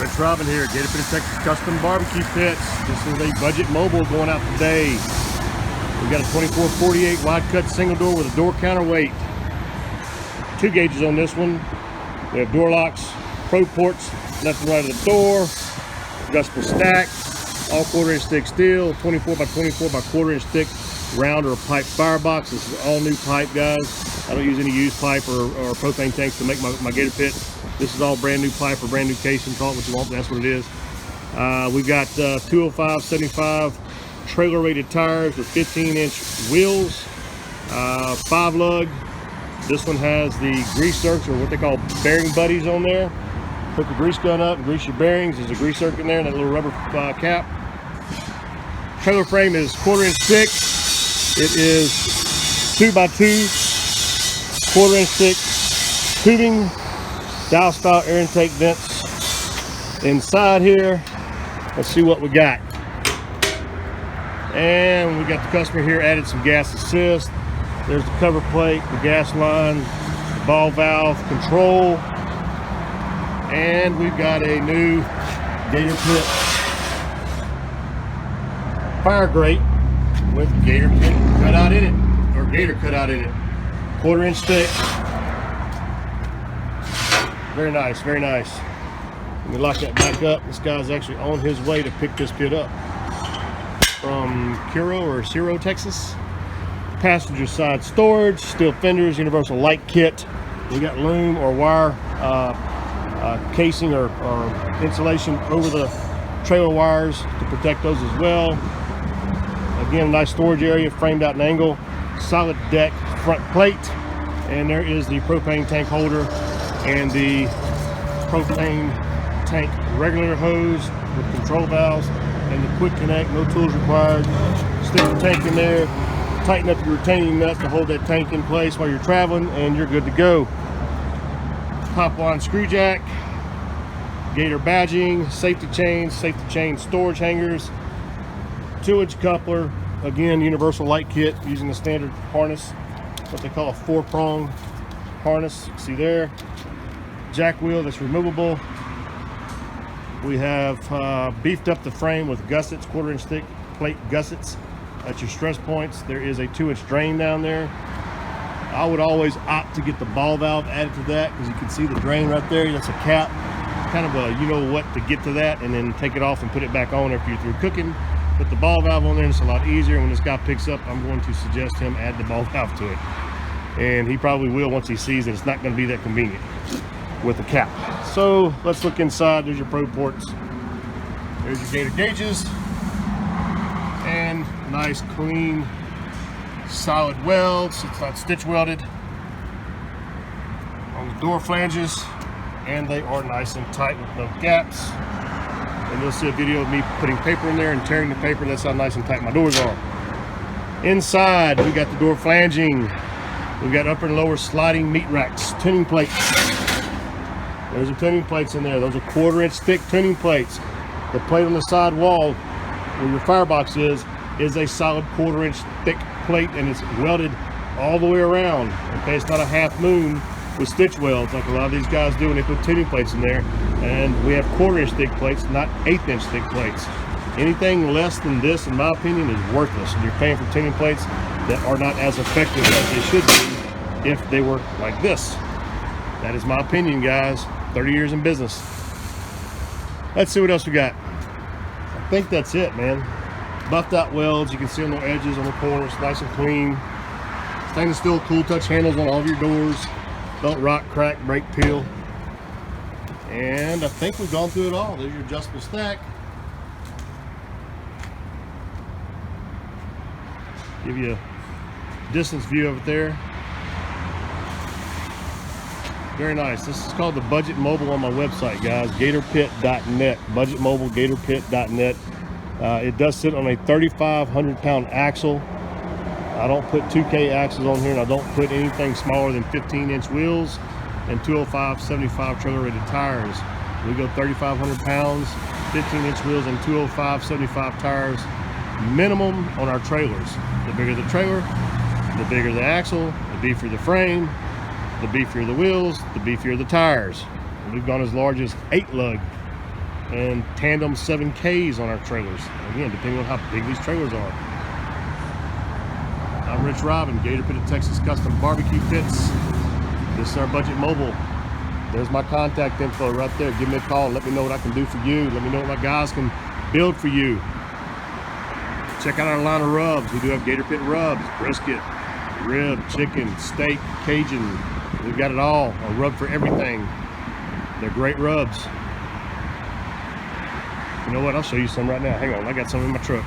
Rich Robin here, Gator Pit Texas Custom Barbecue Pits. This is a budget mobile going out today. We've got a 24-48 wide cut single door with a door counterweight. 2 gauges on this one. We have door locks, pro ports, left and right of the door, adjustable stack, all 1/4 inch thick steel, 24 by 24 by 1/4 inch thick round or pipe Firebox. This is all new pipe, guys. I don't use any used pipe or propane tanks to make my Gator Pit. This is all brand new pipe or brand new casing. Call it what you want, but that's what it is. We've got 205/75 trailer rated tires with 15-inch wheels, 5 lug. This one has the grease zerks, or what they call bearing buddies, on there. Put the grease gun up and grease your bearings. There's a grease zerk in there and that little rubber cap. Trailer frame is 1/4 inch thick. It is 2 by 2, 1/4 inch thick tubing, dial style air intake vents. Inside here, let's see what we got. And we got the customer here added some gas assist. There's the cover plate, the gas line, the ball valve control, and we've got a new Gator Pit fire grate with Gator Pit cut out in it, or Gator cut out in it. 1/4 inch thick. Very nice, very nice. Let me lock that back up. This guy's actually on his way to pick this pit up from Ciro, Texas. Passenger side storage, steel fenders, universal light kit. We got loom or wire casing or insulation over the trailer wires to protect those as well. Again, nice storage area, framed out an angle, solid deck front plate, and there is the propane tank holder and the propane tank regulator hose with control valves and the quick connect, no tools required. Stick the tank in there, tighten up your retaining nut to hold that tank in place while you're traveling, and you're good to go. Pop on screw jack, Gator badging, safety chain storage hangers, 2-inch coupler, again universal light kit using the standard harness, what they call a 4-prong harness. See there, jack wheel that's removable. We have beefed up the frame with gussets, 1/4 inch thick plate gussets. That's your stress points. There is a 2-inch drain down there. I would always opt to get the ball valve added to that, because you can see the drain right there. That's a cap, kind of a you know what to get to that, and then take it off and put it back on after you're through cooking. Put the ball valve on there, and it's a lot easier. When this guy picks up, I'm going to suggest him add the ball valve to it, and he probably will once he sees that it's not going to be that convenient with the cap. So let's look inside. There's your pro ports, there's your Gator gauges, and nice clean solid welds. It's not stitch welded on the door flanges, and they are nice and tight with no gaps. And you'll see a video of me putting paper in there and tearing the paper. That's how nice and tight my doors are. Inside, we got the door flanging. We've got upper and lower sliding meat racks, tuning plates. There's the tuning plates in there. Those are 1/4 inch thick tuning plates. The plate on the side wall where your Firebox is a solid 1/4 inch thick plate, and it's welded all the way around. Okay, it's not a half moon with stitch welds like a lot of these guys do when they put tuning plates in there. And we have 1/4 inch thick plates, not 1/8 inch thick plates. Anything less than this, in my opinion, is worthless. And you're paying for tuning plates that are not as effective as they should be if they were like this. That is my opinion, guys. 30 years in business. Let's see what else we got. I think that's it, man. Buffed out welds, you can see on the edges, on the corners, nice and clean. Stainless steel cool touch handles on all of your doors. Don't rock, crack, break, peel. And I think we've gone through it all. There's your adjustable stack. Give you a distance view of it there. Very nice. This is called the Budget Mobile on my website, guys. GatorPit.net. Budget Mobile, GatorPit.net. It does sit on a 3,500 pound axle. I don't put 2K axles on here, and I don't put anything smaller than 15-inch wheels and 205/75 trailer rated tires. We go 3,500 pounds, 15-inch wheels, and 205/75 tires minimum on our trailers. The bigger the trailer, the bigger the axle, the beefier the frame, the beefier the wheels, the beefier the tires. We've gone as large as 8 lug and tandem 7Ks on our trailers. Again, depending on how big these trailers are. I'm Rich Robin, Gator Pit of Texas Custom Barbecue Pits. This is our budget mobile. There's my contact info right there. Give me a call. Let me know what I can do for you. Let me know what my guys can build for you. Check out our line of rubs. We do have Gator Pit Rubs, brisket, rib, chicken, steak, Cajun. We've got it all. A rub for everything. They're great rubs. You know what? I'll show you some right now. Hang on. I got some in my truck.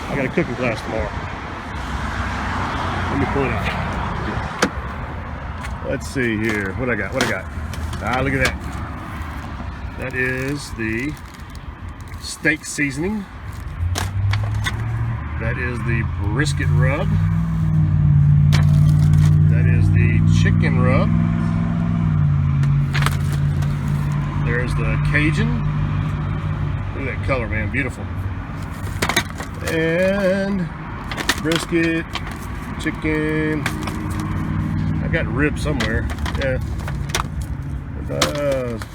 I got a cooking class tomorrow. Let me pull it out. Let's see here. What I got? What I got? Ah, look at that. That is the steak seasoning. That is the brisket rub. That is the chicken rub. There's the Cajun. Look at that color, man. Beautiful. And brisket, chicken. I got rib somewhere. Yeah.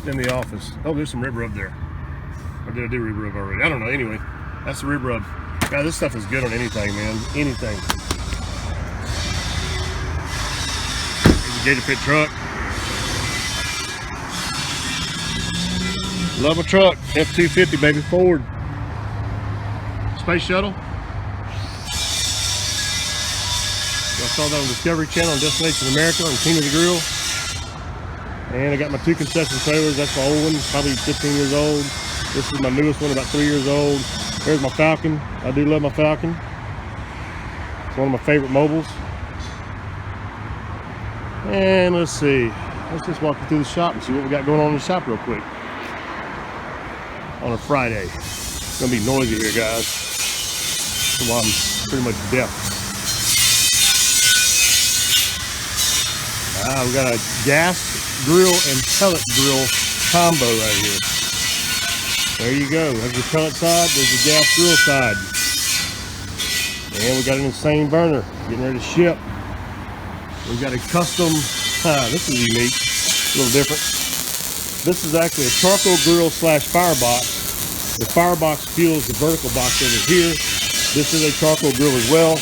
In the office. Oh, there's some rib rub there. Or did I do rib rub already? I don't know. Anyway, that's the rib rub. Guys, this stuff is good on anything, man. Anything. There's a Gator Pit truck. Love a truck. F-250, baby. Ford. Space Shuttle. I saw that on Discovery Channel on Destination America on King of the Grill. And I got my 2 concession trailers. That's my old one, probably 15 years old. This is my newest one, about 3 years old. There's my Falcon. I do love my Falcon. It's one of my favorite mobiles. And let's see. Let's just walk you through the shop and see what we got going on in the shop real quick. On a Friday. It's gonna be noisy here, guys. So I'm pretty much deaf. We got a gas grill and pellet grill combo right here. There you go. There's the pellet side, there's the gas grill side. And we got an insane burner getting ready to ship. We've got a custom, this is unique, a little different. This is actually a charcoal grill slash firebox. The firebox fuels the vertical box over here. This is a charcoal grill as well.